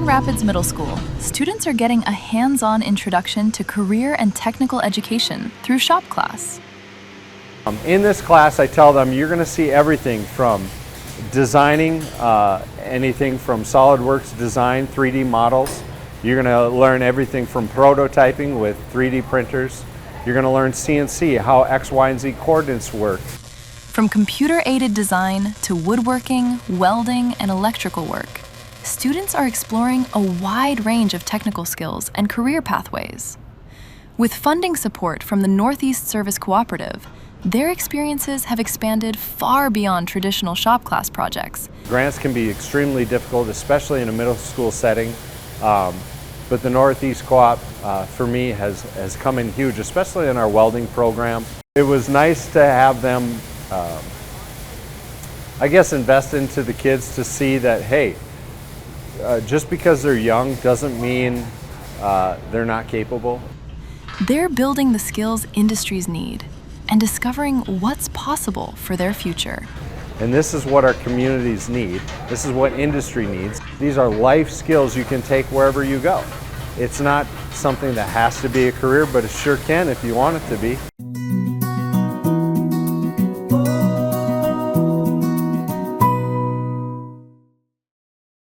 Rapids Middle School, students are getting a hands-on introduction to career and technical education through shop class. In this class, I tell them you're going to see everything from designing, anything from Solidworks design, 3D models. You're going to learn everything from prototyping with 3D printers. You're going to learn CNC, how X, Y, and Z coordinates work. From computer-aided design to woodworking, welding, and electrical work, students are exploring a wide range of technical skills and career pathways. With funding support from the Northeast Service Cooperative, their experiences have expanded far beyond traditional shop class projects. Grants can be extremely difficult, especially in a middle school setting, but the Northeast Co-op, for me, has come in huge, especially in our welding program. It was nice to have them, I guess, invest into the kids to see that, hey, just because they're young doesn't mean they're not capable. They're building the skills industries need and discovering what's possible for their future. And this is what our communities need. This is what industry needs. These are life skills you can take wherever you go. It's not something that has to be a career, but it sure can if you want it to be.